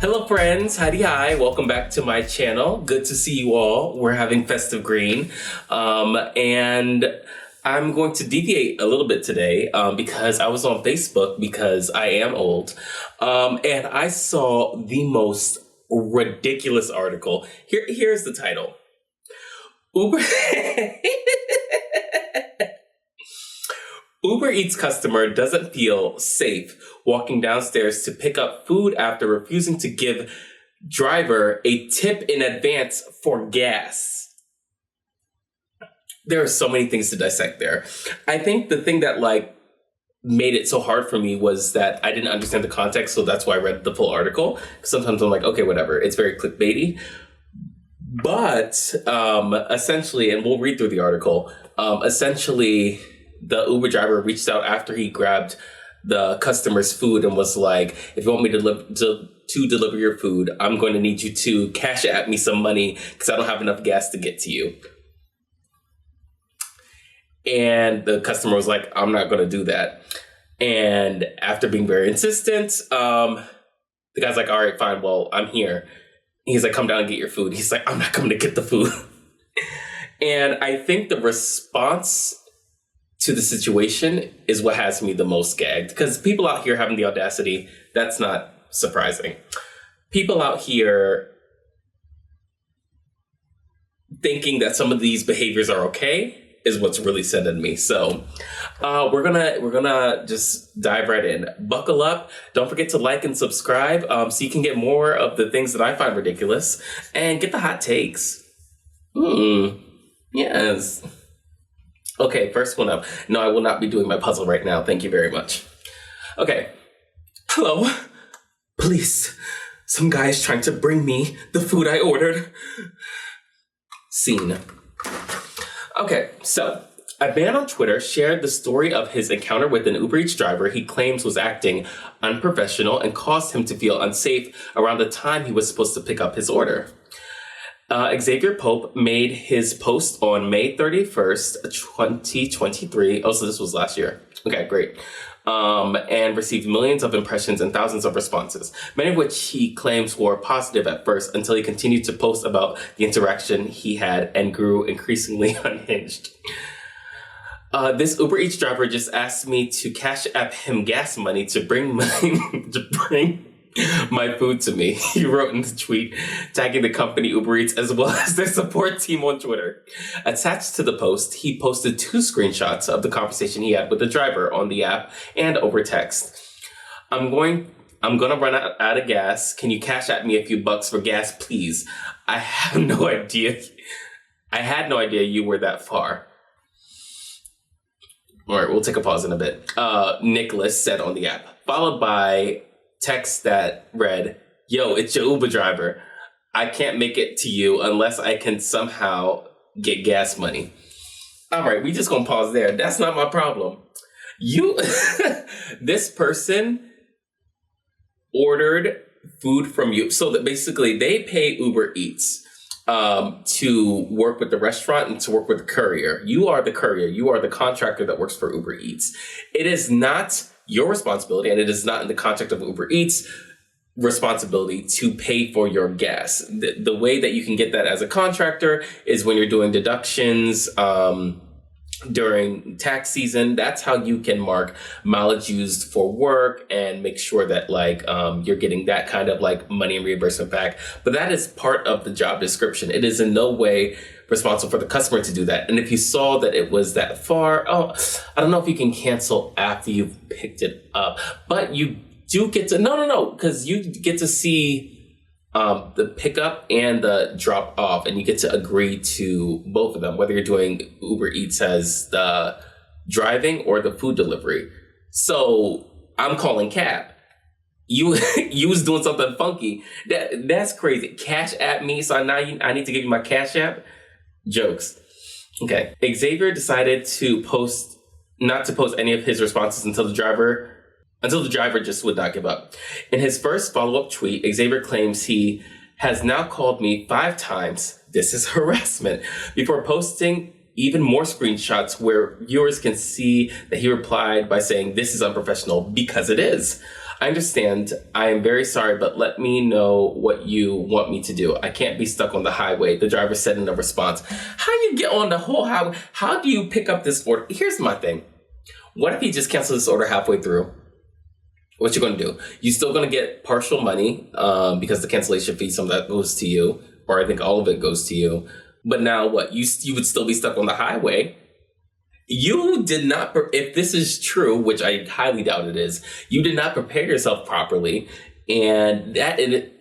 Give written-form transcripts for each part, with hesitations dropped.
Hello friends, hi, welcome back to my channel. Good to see you all. We're having festive green. And I'm going to deviate a little bit today because I was on Facebook because I am old. And I saw the most ridiculous article. Here's the title. Uber Eats customer doesn't feel safe walking downstairs to pick up food after refusing to give driver a tip in advance for gas. There are so many things to dissect there. I think the thing that made it so hard for me was that I didn't understand the context, so that's why I read the full article. Sometimes I'm like, okay, whatever. It's very clickbaity. But essentially, and we'll read through the article, essentially the Uber driver reached out after he grabbed the customer's food and was like, if you want me to deliver your food, I'm going to need you to cash at me some money because I don't have enough gas to get to you. And the customer was like, I'm not going to do that. And after being very insistent, the guy's like, all right, fine, well, I'm here. He's like, come down and get your food. He's like, I'm not coming to get the food. And I think the response to the situation is what has me the most gagged, because people out here having the audacity, that's not surprising. People out here thinking that some of these behaviors are okay is what's really sending me. So we're gonna just dive right in. Buckle up. Don't forget to like and subscribe so you can get more of the things that I find ridiculous and get the hot takes. Yes. Okay, first one up. No, I will not be doing my puzzle right now. Thank you very much. Okay. Hello? Police. Some guy is trying to bring me the food I ordered. Scene. Okay, so a man on Twitter shared the story of his encounter with an Uber Eats driver he claims was acting unprofessional and caused him to feel unsafe around the time he was supposed to pick up his order. Xavier Pope made his post on May 31st, 2023. Oh, so this was last year. Okay, great. And received millions of impressions and thousands of responses, many of which he claims were positive at first until he continued to post about the interaction he had and grew increasingly unhinged. This Uber Eats driver just asked me to cash app him gas money to bring my food to me, he wrote in the tweet, tagging the company Uber Eats as well as their support team on Twitter. Attached to the post, he posted 2 screenshots of the conversation he had with the driver on the app and over text. I'm gonna run out of gas. Can you cash at me a few bucks for gas, please? I had no idea you were that far. All right, we'll take a pause in a bit. Nicholas said on the app, followed by text that read, yo, it's your Uber driver. I can't make it to you unless I can somehow get gas money. All right, we just gonna pause there. That's not my problem. This person ordered food from you. So that basically they pay Uber Eats to work with the restaurant and to work with the courier. You are the courier. You are the contractor that works for Uber Eats. It is not your responsibility, and it is not in the contract of Uber Eats responsibility to pay for your gas. The way that you can get that as a contractor is when you're doing deductions during tax season. That's how you can mark mileage used for work and make sure that you're getting that kind of money and reimbursement back. But that is part of the job description. It is in no way responsible for the customer to do that. And if you saw that it was that far, I don't know if you can cancel after you've picked it up, but you do get to, because you get to see the pickup and the drop off, and you get to agree to both of them, whether you're doing Uber Eats as the driving or the food delivery. So I'm calling cab. You was doing something funky. That's crazy. Cash app me, so now I need to give you my cash app? Jokes. Okay. Xavier decided not to post any of his responses until the driver just would not give up. In his first follow-up tweet, Xavier claims he has now called me 5 times. This is harassment. Before posting even more screenshots where viewers can see that he replied by saying, this is unprofessional, because it is. I understand. I am very sorry, but let me know what you want me to do. I can't be stuck on the highway, the driver said in a response. How do you get on the whole highway? How do you pick up this order? Here's my thing. What if you just cancel this order halfway through? What you going to do? You still going to get partial money because the cancellation fee, some of that goes to you, or I think all of it goes to you. But now what? You would still be stuck on the highway. You did not, if this is true, which I highly doubt it is, you did not prepare yourself properly. And that in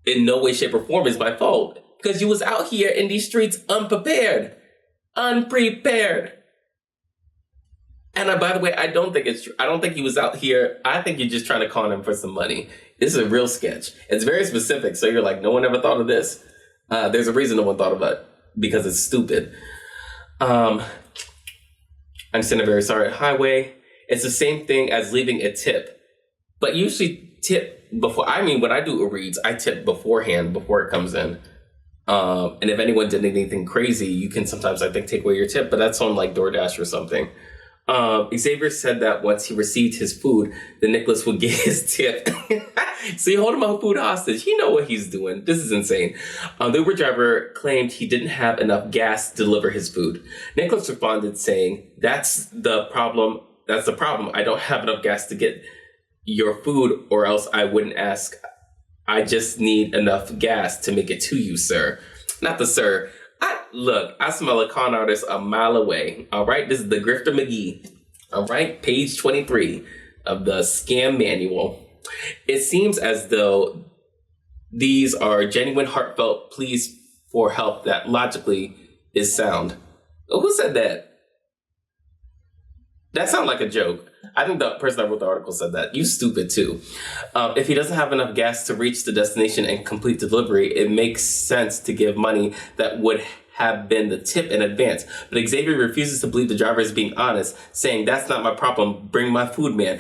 no way, shape, or form is my fault. Because you was out here in these streets unprepared. Unprepared. And by the way, I don't think it's true. I don't think he was out here. I think you're just trying to con him for some money. This is a real sketch. It's very specific. So you're like, no one ever thought of this. There's a reason no one thought about it. Because it's stupid. I'm saying I'm very sorry. Highway. It's the same thing as leaving a tip. But usually tip before. I mean, when I do Uber Eats, I tip beforehand, before it comes in. And if anyone did anything crazy, you can sometimes, I think, take away your tip. But that's on like DoorDash or something. Xavier said that once he received his food, then Nicholas would get his tip. So you hold him on food hostage. He know what he's doing. This is insane. The Uber driver claimed he didn't have enough gas to deliver his food. Nicholas responded saying, that's the problem. That's the problem. I don't have enough gas to get your food, or else I wouldn't ask. I just need enough gas to make it to you, sir. Not the sir. Look, I smell a con artist a mile away. All right, this is the Grifter McGee. All right, page 23 of the scam manual. It seems as though these are genuine, heartfelt pleas for help that logically is sound. Oh, who said that? That sounded like a joke. I think the person that wrote the article said that. You stupid too. If he doesn't have enough gas to reach the destination and complete the delivery, it makes sense to give money that would have been the tip in advance. But Xavier refuses to believe the driver is being honest, saying, that's not my problem, bring my food, man.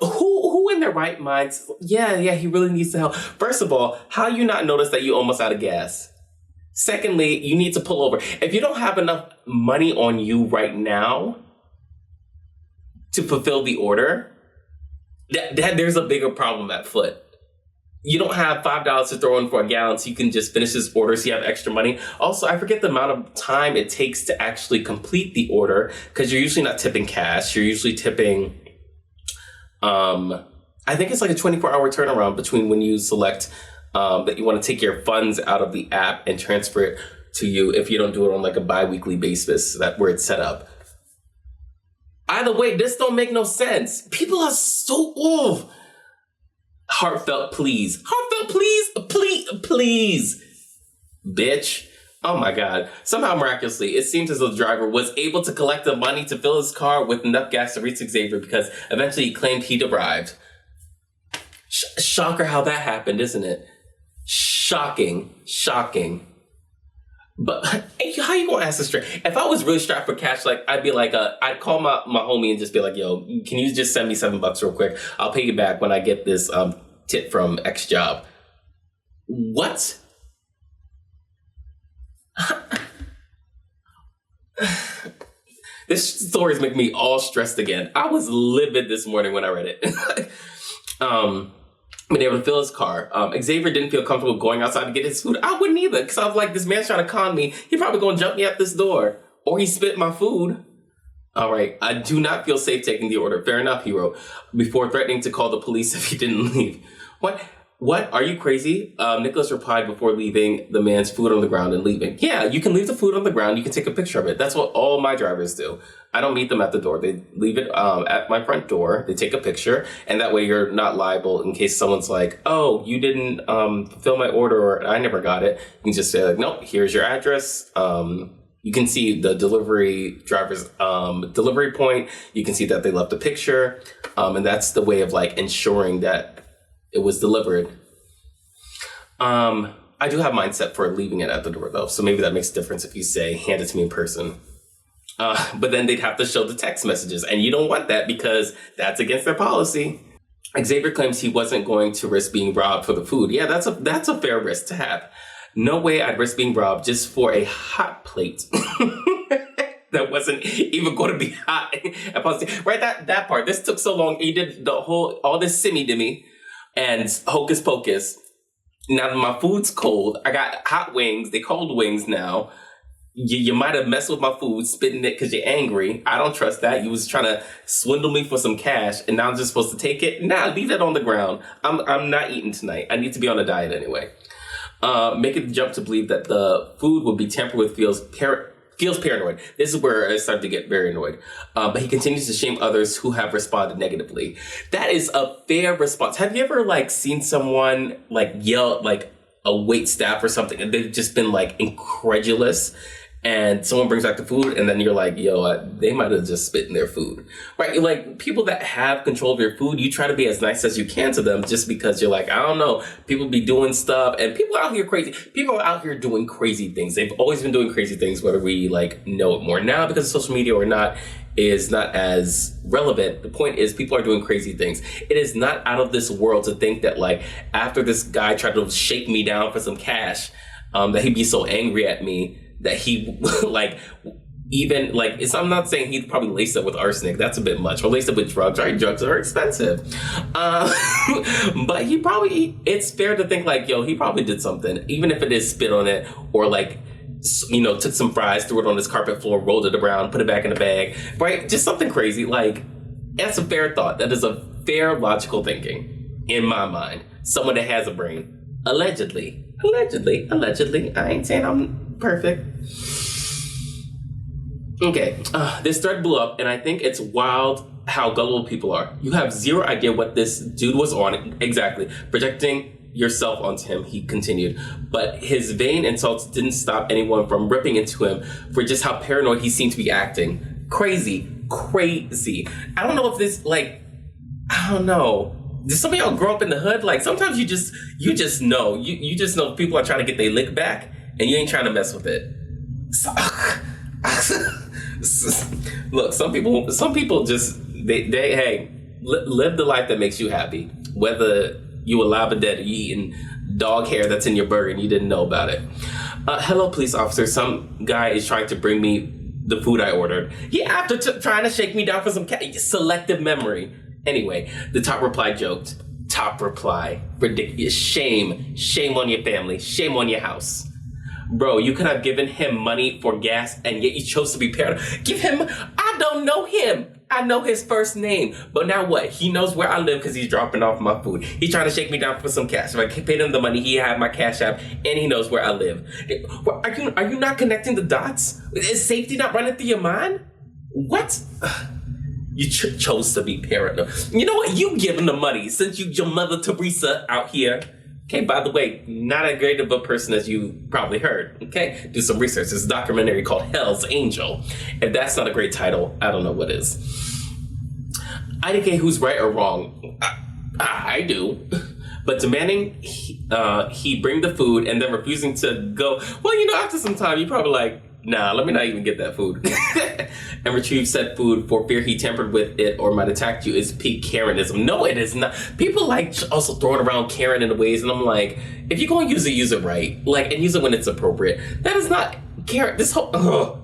Who in their right minds? Yeah, he really needs the help. First of all, how you not notice that you almost out of gas? Secondly, you need to pull over. If you don't have enough money on you right now to fulfill the order, there's a bigger problem at foot. You don't have $5 to throw in for a gallon so you can just finish this order so you have extra money. Also, I forget the amount of time it takes to actually complete the order, because you're usually not tipping cash. You're usually tipping, I think it's like a 24-hour turnaround between when you select that you want to take your funds out of the app and transfer it to you if you don't do it on like a bi-weekly basis, that where it's set up. Either way, this don't make no sense. People are so, heartfelt please. Please. Bitch. Oh my God. Somehow miraculously, it seems as though the driver was able to collect the money to fill his car with enough gas to reach Xavier, because eventually he claimed he'd arrived. Shocker how that happened, isn't it? Shocking. But how you gonna ask this straight? If I was really strapped for cash, like I'd be like, I'd call my homie and just be like, yo, can you just send me $7 real quick? I'll pay you back when I get this tip from X job. What? This story is making me all stressed again. I was livid this morning when I read it. Been able to fill his car. Xavier didn't feel comfortable going outside to get his food. I wouldn't either, because I was like, this man's trying to con me. He probably gonna jump me at this door. Or he spit my food. All right, I do not feel safe taking the order. Fair enough, he wrote, before threatening to call the police if he didn't leave. What? Are you crazy? Nicholas replied before leaving the man's food on the ground and leaving. Yeah, you can leave the food on the ground. You can take a picture of it. That's what all my drivers do. I don't meet them at the door. They leave it at my front door. They take a picture, and that way you're not liable in case someone's like, oh, you didn't fulfill my order, or I never got it. You can just say, like, nope, here's your address. You can see the delivery driver's delivery point. You can see that they left a picture. And that's the way of like ensuring that it was delivered. I do have mindset for leaving it at the door though. So maybe that makes a difference if you say, hand it to me in person. But then they'd have to show the text messages, and you don't want that because that's against their policy. Xavier claims he wasn't going to risk being robbed for the food. Yeah, that's a fair risk to have. No way I'd risk being robbed just for a hot plate. that wasn't even going to be hot. Right, that part. This took so long. He did all this simmy-dimmy and hocus pocus. Now that my food's cold, I got hot wings. They cold wings now. You might have messed with my food, spitting it because you're angry. I don't trust that. You was trying to swindle me for some cash, and now I'm just supposed to take it? Nah, leave that on the ground. I'm not eating tonight. I need to be on a diet anyway. Making the jump to believe that the food would be tampered with feels paranoid. This is where I started to get very annoyed. But he continues to shame others who have responded negatively. That is a fair response. Have you ever seen someone yell at a wait staff or something and they've just been incredulous, and someone brings back the food and then you're like, yo, they might have just spit in their food, right? People that have control of your food, you try to be as nice as you can to them just because you're I don't know, people be doing stuff and people are out here crazy. People are out here doing crazy things. They've always been doing crazy things, whether we know it more now because of social media or not is not as relevant. The point is people are doing crazy things. It is not out of this world to think that after this guy tried to shake me down for some cash, that he'd be so angry at me that he I'm not saying he probably laced up with arsenic. That's a bit much. Or laced up with drugs, right? Drugs are expensive. But it's fair to think he probably did something, even if it is spit on it or took some fries, threw it on his carpet floor, rolled it around, put it back in the bag, right? Just something crazy. That's a fair thought. That is a fair logical thinking in my mind. Someone that has a brain. Allegedly. I ain't saying I'm perfect. Okay, this thread blew up, and I think it's wild how gullible people are. You have zero idea what this dude was on. Exactly. Projecting yourself onto him, he continued. But his vain insults didn't stop anyone from ripping into him for just how paranoid he seemed to be acting. Crazy. I don't know if this, I don't know. Did some of y'all grow up in the hood? Sometimes you just know. You just know people are trying to get their lick back, and you ain't trying to mess with it. So, look, some people just, hey, live the life that makes you happy. Whether you alive or dead, or you eating dog hair that's in your burger and you didn't know about it. Hello, police officer. Some guy is trying to bring me the food I ordered. Yeah, after trying to shake me down for some selective memory. Anyway, the top reply joked. Top reply. Ridiculous. Shame on your family. Shame on your house. Bro, you could have given him money for gas and yet you chose to be paranoid. Give him, I don't know him. I know his first name. But now what? He knows where I live because he's dropping off my food. He's trying to shake me down for some cash. If I paid him the money, he had my Cash App and he knows where I live. Are you not connecting the dots? Is safety not running through your mind? What? You chose to be paranoid. You know what? You give him the money since your Mother Teresa out here. Okay, by the way, not as great of a person as you probably heard. Okay, do some research. There's a documentary called Hell's Angel. If that's not a great title, I don't know what is. IDK, who's right or wrong? I do. But demanding he bring the food and then refusing to go. Well, after some time, you probably nah, let me not even get that food. And retrieve said food for fear he tampered with it or might attack you is peak Karenism. No, it is not. People also throwing around Karen in ways, and I'm if you're going to use it right, and use it when it's appropriate. That is not Karen. This whole, oh,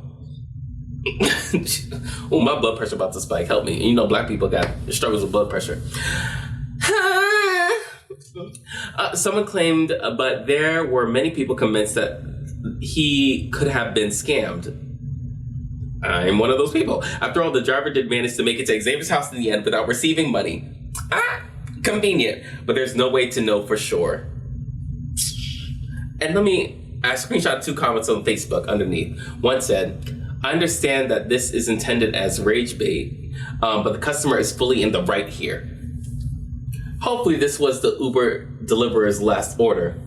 my blood pressure about to spike. Help me. Black people got struggles with blood pressure. Someone claimed, but there were many people convinced that he could have been scammed. I'm one of those people. After all, the driver did manage to make it to Xavier's house in the end without receiving money. Convenient, but there's no way to know for sure. And I screenshot 2 comments on Facebook underneath. One said, I understand that this is intended as rage bait, but the customer is fully in the right here. Hopefully this was the Uber deliverer's last order.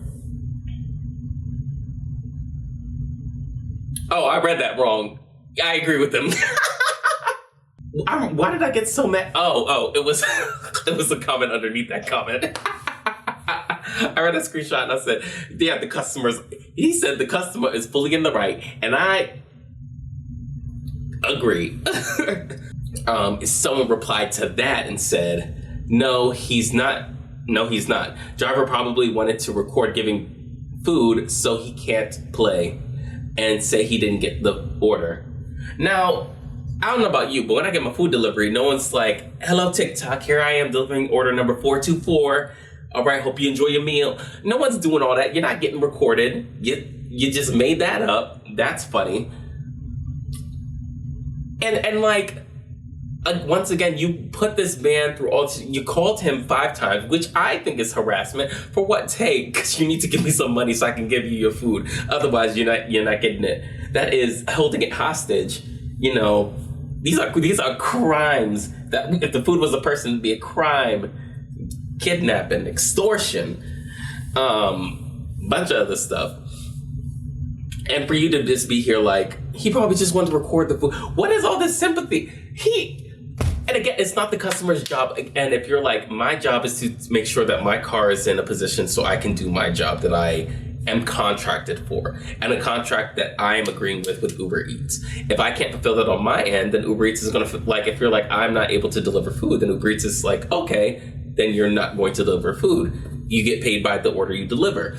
Oh, I read that wrong. I agree with them. Why did I get so mad? Oh, it was a comment underneath that comment. I read a screenshot and I said, yeah, he said the customer is fully in the right. And I agree. Someone replied to that and said, no, he's not. Driver probably wanted to record giving food so he can't play and say he didn't get the order. Now, I don't know about you, but when I get my food delivery, no one's like, hello, TikTok, here I am delivering order number 424. All right, hope you enjoy your meal. No one's doing all that. You're not getting recorded. You just made that up. That's funny. And like, once again, you put this man through you called him 5 times, which I think is harassment. For what take? Because you need to give me some money so I can give you your food. Otherwise, you're not getting it. That is holding it hostage. You know, these are crimes. That if the food was a person, it'd be a crime. Kidnapping, extortion, bunch of other stuff. And for you to just be here like, he probably just wanted to record the food. What is all this sympathy? And again, it's not the customer's job. And if you're like, my job is to make sure that my car is in a position so I can do my job that I am contracted for, and a contract that I am agreeing with Uber Eats. If I can't fulfill that on my end, then Uber Eats is going to, like, if you're like, I'm not able to deliver food, then Uber Eats is like, okay, then you're not going to deliver food. You get paid by the order you deliver.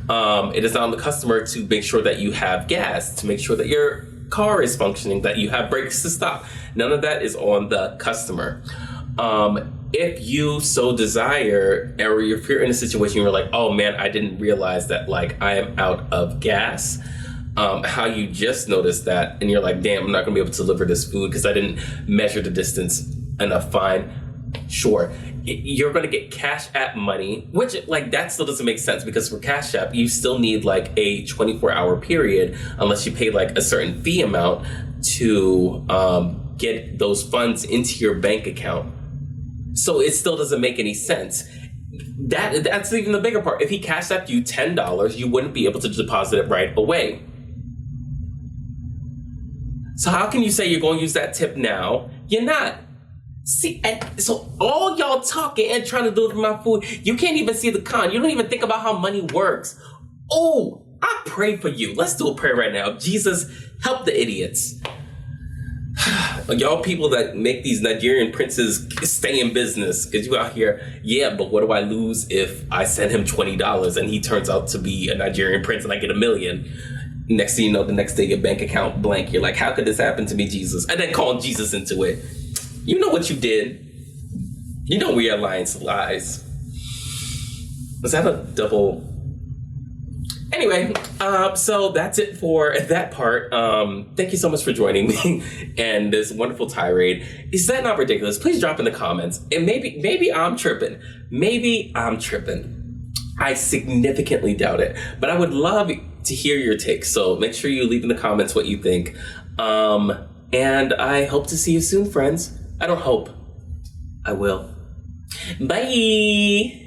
It is on the customer to make sure that you have gas, to make sure that your car is functioning, that you have brakes to stop. None of that is on the customer. If you so desire, or if you're in a situation where you're like, oh man, I didn't realize that like I am out of gas, how you just noticed that, and you're like, damn, I'm not gonna be able to deliver this food because I didn't measure the distance enough. Fine, sure. You're gonna get Cash App money, which like that still doesn't make sense because for Cash App, you still need like a 24-hour period unless you pay like a certain fee amount to get those funds into your bank account. So it still doesn't make any sense. That's even the bigger part. If he Cash Apped you $10, you wouldn't be able to deposit it right away. So how can you say you're going to use that tip now? You're not. See, and so all y'all talking and trying to deliver my food, you can't even see the con. You don't even think about how money works. Oh, I pray for you. Let's do a prayer right now. Jesus, help the idiots. Y'all people that make these Nigerian princes stay in business, because you out here, yeah, but what do I lose if I send him $20 and he turns out to be a Nigerian prince and I get $1 million? Next thing you know, the next day your bank account blank. You're like, how could this happen to me, Jesus? And then call Jesus into it. You know what you did. You know we are lying to lies. Was that a double? Anyway, so that's it for that part. Thank you so much for joining me and this wonderful tirade. Is that not ridiculous? Please drop in the comments. And maybe I'm tripping. Maybe I'm tripping. I significantly doubt it. But I would love to hear your take. So make sure you leave in the comments what you think. And I hope to see you soon, friends. I don't hope. I will. Bye.